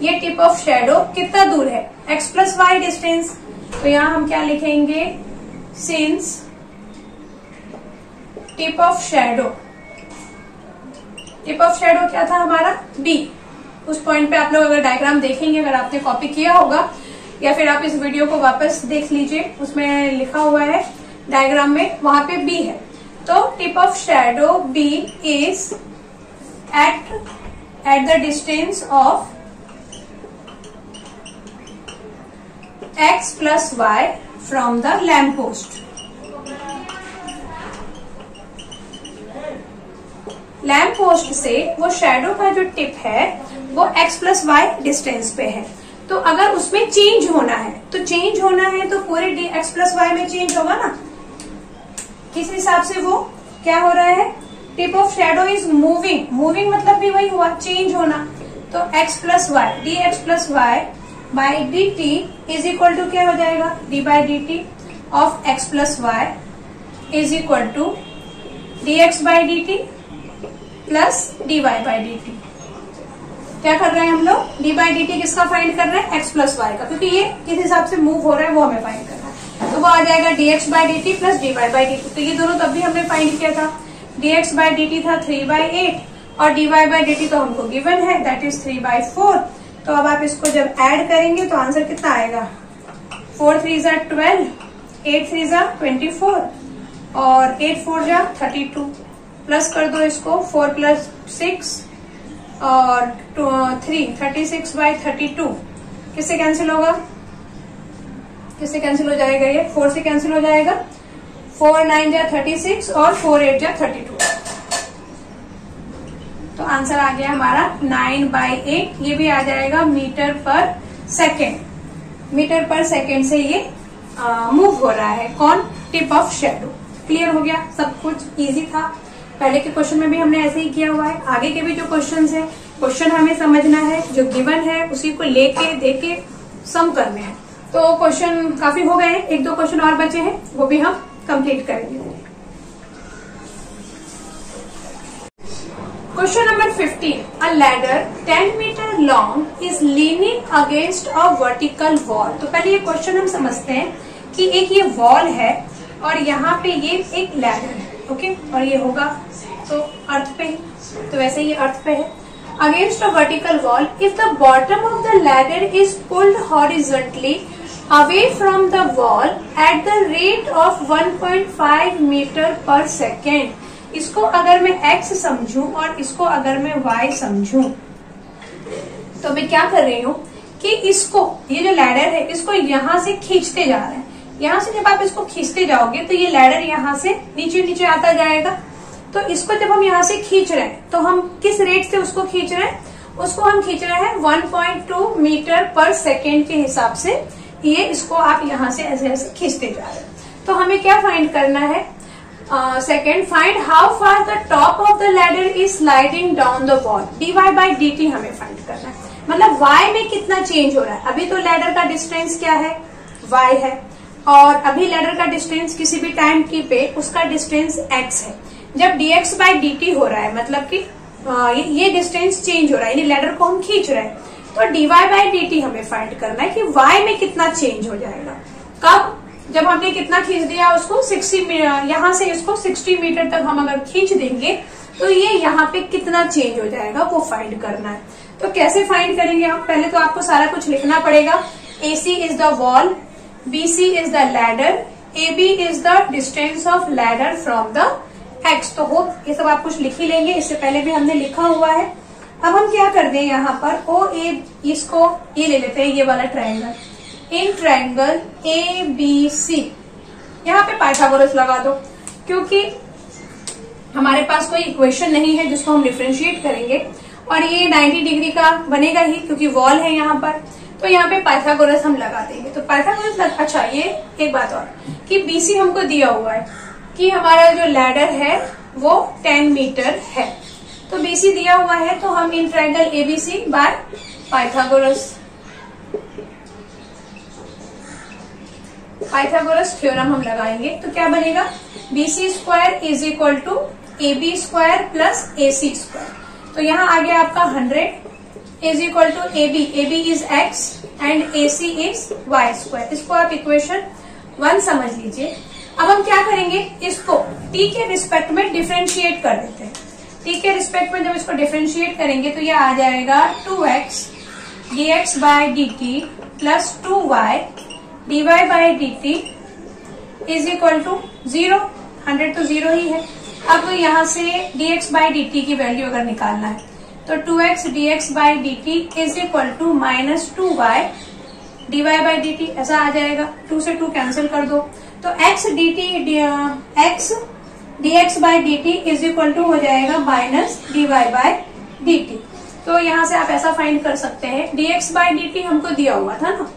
ये टिप ऑफ शेडो कितना दूर है, x प्लस वाई डिस्टेंस, तो यहाँ हम क्या लिखेंगे, सिंस टिप ऑफ शेडो क्या था हमारा b, उस पॉइंट पे आप लोग अगर डायग्राम देखेंगे, अगर आपने कॉपी किया होगा या फिर आप इस वीडियो को वापस देख लीजिए, उसमें लिखा हुआ है डायग्राम में, वहां पे B है। तो tip of shadow B is at the distance of x plus y from the lamp post. Lamp post से वो शैडो का जो टिप है वो x प्लस वाई डिस्टेंस पे है। तो अगर उसमें चेंज होना है तो पूरे x प्लस वाई में चेंज होगा ना। किस हिसाब से वो क्या हो रहा है, tip of shadow is moving मतलब भी वही हुआ, चेंज होना। तो x plus Y D X plus Y by D T is equal to क्या हो जाएगा, D by D T of x plus Y is equal to D X by D T plus D Y by D T. क्या कर रहे हैं हम लोग, D by D T किसका फाइंड कर रहे हैं, x प्लस वाई का, क्योंकि ये किस हिसाब से मूव हो रहा है वो हमें फाइंड करना है। तो वो आ जाएगा D X by D T plus D Y by D T. तो ये दोनों तब भी हमने फाइंड किया था, D X by D T था 3/8 और D Y by D T तो हमको गिवन है, दैट इज 3/4। तो अब आप इसको जब ऐड करेंगे तो आंसर कितना आएगा, 4 3 ज़ा 12, 8 3 ज़ा 24 और 8 4 ज़ा 32। प्लस कर दो इसको, 4 प्लस 6 और 3 36/32। किससे कैंसिल होगा, किससे कैंसिल हो जाएगा, ये 4 से कैंसिल हो जाएगा, 4 9 ज़ा 36 और 4 8 ज़ा 32। तो आंसर आ गया हमारा 9/8। ये भी आ जाएगा metre per second. Metre per second से ये मूव हो रहा है, कौन, टिप ऑफ शैडो। क्लियर हो गया, सब कुछ इजी था। पहले के क्वेश्चन में भी हमने ऐसे ही किया हुआ है, आगे के भी जो क्वेश्चंस है, क्वेश्चन हमें समझना है, जो गिवन है उसी को लेके देके सम करने हैं। तो क्वेश्चन काफी हो गए हैं, 1-2 क्वेश्चन और बचे हैं, वो भी हम कंप्लीट करेंगे। Question number 15. A ladder 10 meter long is leaning against a vertical wall. तो पहले ये क्वेश्चन हम समझते हैं कि एक ये वॉल है और यहाँ पे ये एक लैडर है, ओके, और ये होगा तो अर्थ पे ही, तो वैसे ये अर्थ पे है। Against a vertical wall, if the bottom of the ladder is pulled horizontally away from the wall at the rate of 1.5 meter per second. इसको अगर मैं x समझूं और इसको अगर मैं y समझूं तो मैं क्या कर रही हूँ कि इसको, ये जो लैडर है इसको यहाँ से खींचते जा रहे हैं। यहाँ से जब आप इसको खींचते जाओगे तो ये लैडर यहाँ से नीचे नीचे आता जाएगा। तो इसको जब हम यहाँ से खींच रहे हैं तो हम किस रेट से उसको खींच रहे हैं, उसको हम खींच रहे हैं 1.2 मीटर पर सेकेंड के हिसाब से। ये इसको आप यहाँ से ऐसे ऐसे खींचते जा रहे हैं। तो हमें क्या फाइंड करना है, second, find how far the top of the ladder is sliding down the wall. D Y by D T हमें फाइंड करना है, मतलब y में कितना चेंज हो रहा है। अभी तो लैडर का डिस्टेंस क्या है, y है, और अभी लैडर का डिस्टेंस किसी भी टाइम की पे उसका डिस्टेंस x है। जब dx बाई डी टी हो रहा है मतलब कि ये डिस्टेंस चेंज हो रहा है, यानी लैडर को हम खींच रहे हैं, तो dy बाई डी टी हमें फाइंड करना है कि y में कितना चेंज हो जाएगा। कब, जब हमने कितना खींच दिया उसको 60, यहाँ से इसको 60 मीटर तक हम अगर खींच देंगे तो ये यहाँ पे कितना चेंज हो जाएगा वो फाइंड करना है। तो कैसे फाइंड करेंगे हम, पहले तो आपको सारा कुछ लिखना पड़ेगा। AC is the wall, BC is the ladder, AB is the distance of ladder from the X। तो हो ये सब आप कुछ लिख ही लेंगे, इससे पहले भी हमने लिखा हुआ है। अब हम क्या कर दें, यहाँ पर OA, इसको ये ले लेते हैं, ये वाला ट्रायंगल, इन ट्रायंगल ABC, यहाँ पे पाइथागोरस लगा दो, क्योंकि हमारे पास कोई इक्वेशन नहीं है जिसको हम डिफरेंशिएट करेंगे, और ये 90 डिग्री का बनेगा ही क्योंकि वॉल है यहाँ पर, तो यहाँ पे पाइथागोरस हम लगा देंगे। तो पाइथागोरस अच्छा, ये एक बात और कि BC हमको दिया हुआ है कि हमारा जो लैडर है वो 10 मीटर है, तो BC दिया हुआ है, तो हम in triangle ABC by Pythagoras theorem हम लगाएंगे। तो क्या बनेगा, BC square is equal to AB square plus AC square. तो यहाँ आ गया आपका 100 is equal to AB is x and AC is y square. इसको आप इक्वेशन 1 समझ लीजिए। अब हम क्या करेंगे, इसको t के रिस्पेक्ट में डिफरेंशिएट कर देते हैं। t के रिस्पेक्ट में जब इसको डिफरेंशिएट करेंगे तो यह आ जाएगा 2x dx बाय dt प्लस 2y dy by dt is equal to 0। 100 तो 0 ही है। अब यहां से dx बाई dt की वैल्यू अगर निकालना है तो 2x dx by dt is equal to minus 2y dy by dt ऐसा आ जाएगा। 2 से 2 कैंसिल कर दो तो x dx by dt is equal to हो जाएगा माइनस dy बाई dt। तो यहां से आप ऐसा फाइंड कर सकते हैं, dx बाई dt हमको दिया हुआ था ना,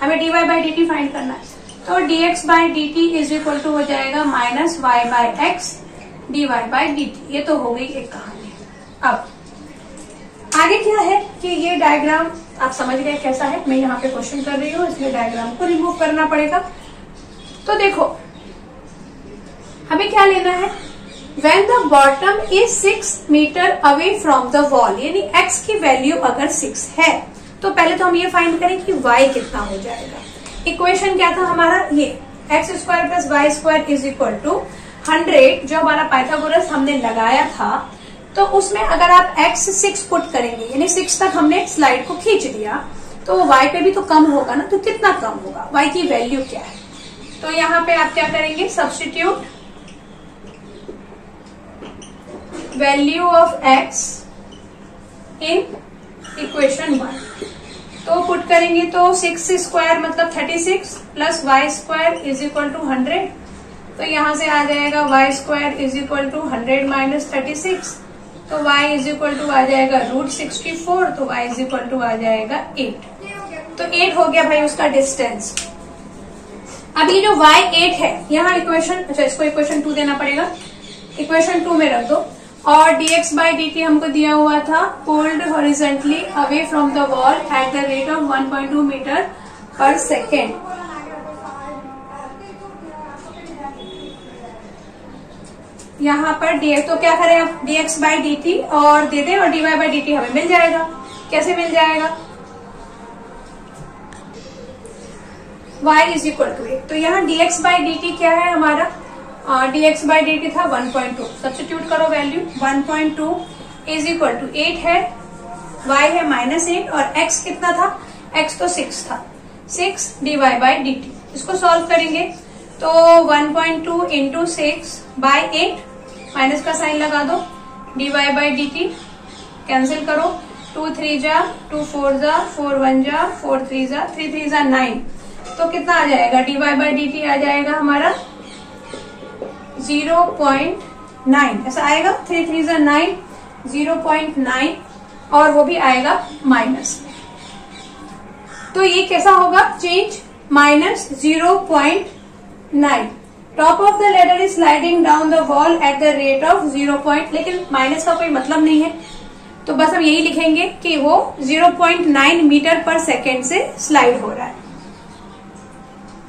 हमें dy बाई dt फाइंड करना है, तो dx by dt is equal to हो जाएगा minus y by X dy by dt। ये तो हो गई एक कहानी। अब आगे क्या है कि ये डायग्राम आप समझ गए कैसा है, मैं यहाँ पे क्वेश्चन कर रही हूँ इसलिए डायग्राम को रिमूव करना पड़ेगा। तो देखो हमें क्या लेना है, when the bottom is 6 metre away from the wall, यानी x की वैल्यू अगर 6 है तो पहले तो हम ये फाइंड करें कि y कितना हो जाएगा। इक्वेशन क्या था हमारा, ये X square plus Y square is equal to 100 जो हमारा पाइथागोरस हमने लगाया था, तो उसमें अगर आप x 6 पुट करेंगे यानी 6 तक हमने स्लाइड को खींच दिया तो y पे भी तो कम होगा ना, तो कितना कम होगा, y की वैल्यू क्या है। तो यहाँ पे आप क्या करेंगे, substitute value of x in equation 1, तो पुट करेंगे तो 6 स्क्वायर मतलब 36 plus Y square is equal to 100, तो यहां से आ जाएगा Y square is equal to 100 minus 36, तो y इज इक्वल टू आ जाएगा √64, तो y इज इक्वल टू आ जाएगा 8। तो 8 हो गया भाई उसका डिस्टेंस। अब ये जो y 8 है यहाँ इक्वेशन, अच्छा इसको इक्वेशन 2 देना पड़ेगा, इक्वेशन 2 में रख दो, और dx बाई dt हमको दिया हुआ था pulled horizontally away from the wall at the rate of 1.2 metre per second. यहाँ पर dx, तो क्या करें अब dx बाई dt और दे दें और dy बाई dt हमें मिल जाएगा। कैसे मिल जाएगा, y इज इक्वल टू 8, तो यहाँ dx बाई dt क्या है हमारा, dx बाई dt था 1.2, सब्स्टिट्यूट करो वैल्यू 1.2 इज इक्वल टू 8 है, y है -8 और x कितना था, x तो 6 था, 6 dy बाई dt। इसको सॉल्व करेंगे तो 1.2 इंटू 6 बाई 8 माइनस का साइन लगा दो, dy बाई dt कैंसिल करो, 2 3 जा 2 4 जा 4 1 जा 4 3 जा 3 3 जा 9, तो कितना आ जाएगा, dy बाई dt आ जाएगा हमारा 0.9 ऐसा आएगा, 3 3 जा 9 0.9 और वो भी आएगा माइनस में, तो ये कैसा होगा change -0.9। Top of the ladder is sliding down the wall at the rate of 0. लेकिन माइनस का कोई मतलब नहीं है, तो बस हम यही लिखेंगे कि वो 0.9 मीटर पर सेकेंड से स्लाइड हो रहा है।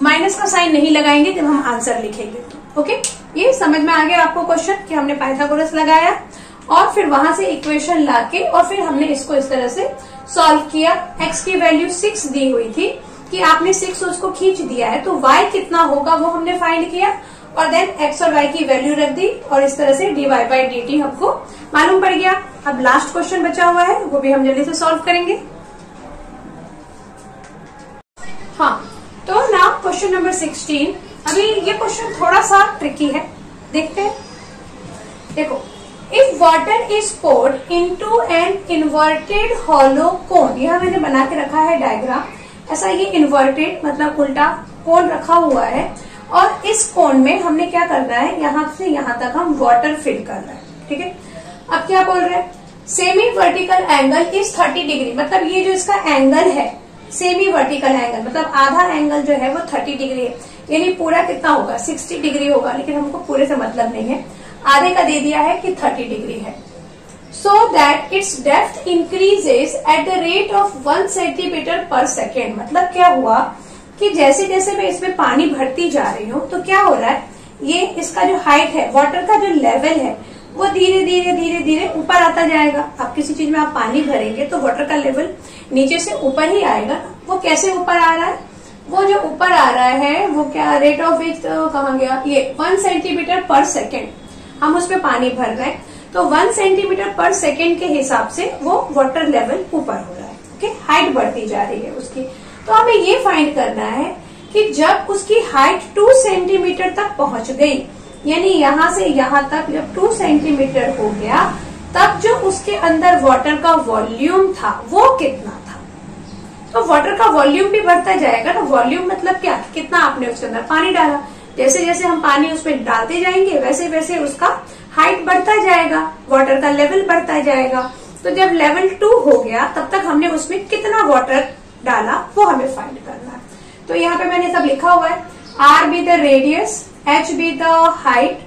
माइनस का साइन नहीं लगाएंगे जब हम आंसर लिखेंगे तो। ओके, ये समझ में आ गया आपको क्वेश्चन कि हमने पाइथागोरस लगाया और फिर वहां से इक्वेशन लाके और फिर हमने इसको इस तरह से सॉल्व किया। x की वैल्यू 6 दी हुई थी कि आपने 6 उसको खींच दिया है, तो y कितना होगा वो हमने फाइंड किया और देन x और y की वैल्यू रख दी और इस तरह से dy बाई dt हमको मालूम पड़ गया। अब लास्ट क्वेश्चन बचा हुआ है वो भी हम जल्दी से सॉल्व करेंगे। हाँ, तो नाउ क्वेश्चन नंबर 16। अभी ये क्वेश्चन थोड़ा सा ट्रिकी है, देखते हैं। देखो, if water is poured into an inverted hollow cone, यह मैंने बना के रखा है डायग्राम, ऐसा ये इन्वर्टेड मतलब उल्टा कोन रखा हुआ है और इस कोन में हमने क्या करना है, यहां से यहां तक हम वाटर फिल कर रहे हैं। ठीक है, अब क्या बोल रहे हैं, semi vertical angle is 30 degree, मतलब ये जो इसका एंगल है सेमी वर्टिकल एंगल मतलब आधा एंगल जो है वो 30 डिग्री है, यानी पूरा कितना होगा 60 डिग्री होगा, लेकिन हमको पूरे से मतलब नहीं है, आधे का दे दिया है कि 30 डिग्री है। So that it's depth increases at the rate of 1 centimetre per second. मतलब क्या हुआ कि जैसे जैसे मैं इसमें पानी भरती जा रही हूँ तो क्या हो रहा है, ये इसका जो हाइट है, वाटर का जो लेवल है वो धीरे धीरे धीरे धीरे ऊपर आता जाएगा। अब किसी चीज में आप पानी भरेंगे तो वाटर का लेवल नीचे से ऊपर ही आएगा। वो कैसे ऊपर आ रहा है, वो जो ऊपर आ रहा है वो क्या, रेट ऑफ विच कहाँ गया, ये 1 सेंटीमीटर पर सेकेंड हम उसमें पानी भर रहे हैं, तो 1 सेंटीमीटर पर सेकेंड के हिसाब से वो वाटर लेवल ऊपर हो रहा है। ओके, हाइट बढ़ती जा रही है उसकी। तो हमें ये फाइंड करना है कि जब उसकी हाइट 2 सेंटीमीटर तक पहुंच गई, यानी यहां से यहां तक जब 2 सेंटीमीटर हो गया, तब जो उसके अंदर वाटर का वॉल्यूम था वो कितना था। तो वाटर का वॉल्यूम भी बढ़ता जाएगा ना। वॉल्यूम मतलब क्या, कितना आपने उसके अंदर पानी डाला। जैसे जैसे हम पानी उसमें डालते जाएंगे वैसे वैसे उसका हाइट बढ़ता जाएगा, वाटर का लेवल बढ़ता जाएगा। तो जब लेवल 2 हो गया तब तक हमने उसमें कितना वाटर डाला वो हमें फाइंड करना है। तो यहाँ पे मैंने सब लिखा हुआ है, R be the radius, H be the height,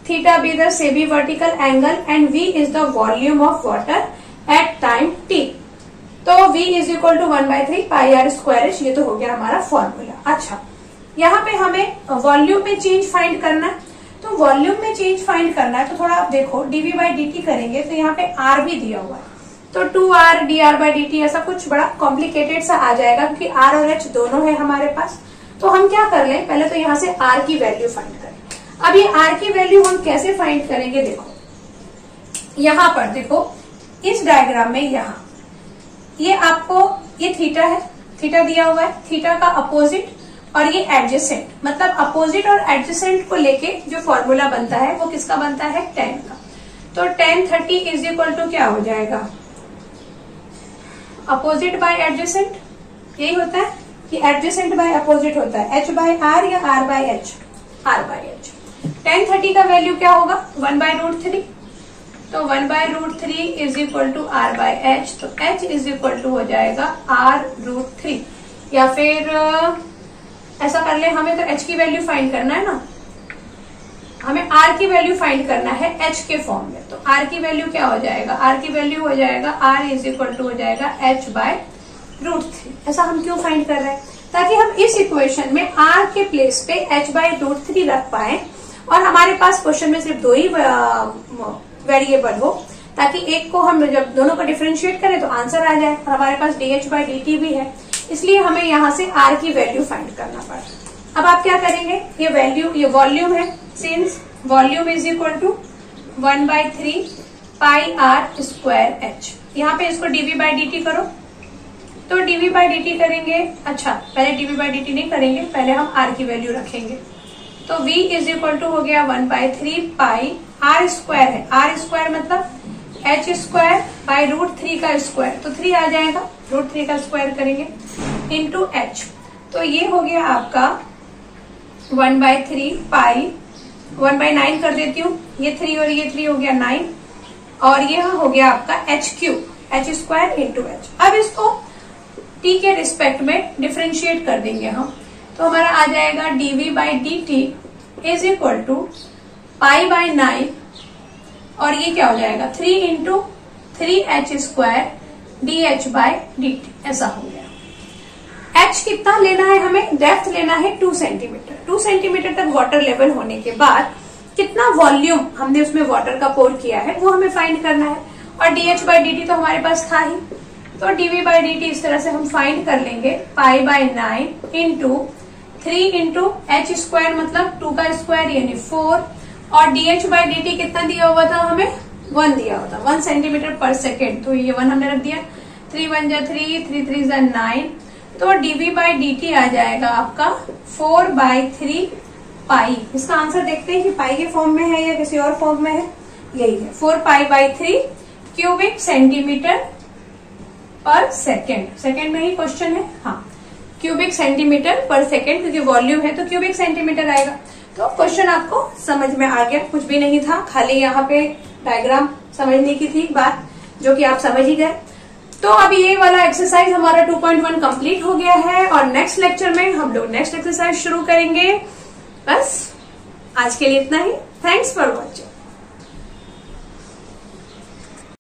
theta be the semi-vertical angle and V is the volume of water at time t। तो V is equal to 1/3 pi r square, ये तो हो गया हमारा फॉर्मूला। अच्छा, यहाँ पे हमें वॉल्यूम में चेंज फाइंड करना है। तो वॉल्यूम में चेंज फाइंड करना है तो थोड़ा आप देखो, dv/dt करेंगे तो यहाँ पे R भी दिया हुआ है, तो 2r dr/dt ऐसा कुछ बड़ा कॉम्प्लिकेटेड सा आ जाएगा क्योंकि r और h दोनों है हमारे पास। तो हम क्या कर लें, पहले तो यहाँ से r की वैल्यू फाइंड करें। अब ये r की वैल्यू हम कैसे फाइंड करेंगे, देखो यहाँ पर देखो इस डायग्राम में, यहाँ ये आपको ये थीटा है, थीटा दिया हुआ है, थीटा का अपोजिट और ये एडजेसेंट, मतलब अपोजिट और एडजेसेंट को लेके जो फॉर्मूला बनता है वो किसका बनता है, tan का। तो tan 30 इज इक्वल टू क्या हो जाएगा, अपोजिट बाय एडजेसेंट, यही होता है कि एडजेसेंट बाय अपोजिट होता है, h बाय r या r by h, r by h। tan 30 का वैल्यू क्या होगा, 1/√3, तो 1/√3 is equal to r by h, तो h इज इक्वल टू हो जाएगा r√3। या फिर ऐसा कर ले, हमें तो h की वैल्यू फाइंड करना है ना, हमें r की वैल्यू फाइंड करना है h के फॉर्म में। तो r की वैल्यू क्या हो जाएगा, r की वैल्यू हो जाएगा r इज इक्वल टू हो जाएगा h/√3। ऐसा हम क्यों फाइंड कर रहे हैं, ताकि हम इस इक्वेशन में r के प्लेस पे h/√3 रख पाए और हमारे पास क्वेश्चन में सिर्फ 2 ही वेरिएबल हो, ताकि एक को हम जब दोनों को डिफरेंशिएट करें तो आंसर आ जाए। और हमारे पास dh/dt भी है, इसलिए हमें यहाँ से r की वैल्यू फाइंड करना पड़ा। अब आप क्या करेंगे, ये वैल्यू, ये वॉल्यूम है, since volume is equal to 1/3 pi r square h, यहाँ पे इसको dv/dt करो। तो dv/dt करेंगे, अच्छा पहले dv/dt नहीं करेंगे, पहले हम r की वैल्यू रखेंगे। तो v इज इक्वल टू हो गया 1/3 पाई r स्क्वायर है, r स्क्वायर मतलब h स्क्वायर बाय √3 का स्क्वायर, तो 3 आ जाएगा, √3 का स्क्वायर करेंगे इंटू h। तो ये हो गया आपका 1/3 पाई, 1/9 कर देती हूँ, ये 3 और ये 3 हो गया 9, और ये हो गया आपका h³ h square into h। अब इसको t के रिस्पेक्ट में डिफरेंशिएट कर देंगे हम, तो हमारा आ जाएगा dv/dt इज इक्वल टू π/9, और ये क्या हो जाएगा 3 इंटू 3h स्क्वायर dh/dt, ऐसा हो गया। h कितना लेना है हमें, डेप्थ लेना है 2 सेंटीमीटर। 2 सेंटीमीटर तक वाटर लेवल होने के बाद कितना वॉल्यूम हमने उसमें वाटर का पोर किया है वो हमें फाइंड करना है, और dh/dt तो हमारे पास था ही, तो dv/dt इस तरह से हम फाइंड कर लेंगे π/9 इंटू 3 इंटू h स्क्वायर मतलब 2 का स्क्वायर यानी 4, और dh/dt कितना दिया हुआ था हमें, 1 दिया हुआ था, 1 सेंटीमीटर पर सेकेंड, तो ये 1 हमने रख दिया, 3 1 जा 3, 3 3 जा 9, तो dv/dt आ जाएगा आपका 4/3 पाई। इसका आंसर देखते हैं कि पाई के फॉर्म में है या किसी और फॉर्म में है, यही है 4π/3 cubic centimetre per second, second में ही क्वेश्चन है, हाँ क्यूबिक सेंटीमीटर पर सेकेंड, क्योंकि वॉल्यूम है तो क्यूबिक सेंटीमीटर आएगा। तो क्वेश्चन आपको समझ में आ गया, कुछ भी नहीं था, खाली यहाँ पे डायग्राम समझने की थी बात, जो कि आप समझ ही गए। तो अभी ये वाला एक्सरसाइज हमारा 2.1 कंप्लीट हो गया है, और नेक्स्ट लेक्चर में हम लोग नेक्स्ट एक्सरसाइज शुरू करेंगे। बस आज के लिए इतना ही, थैंक्स फॉर वॉचिंग।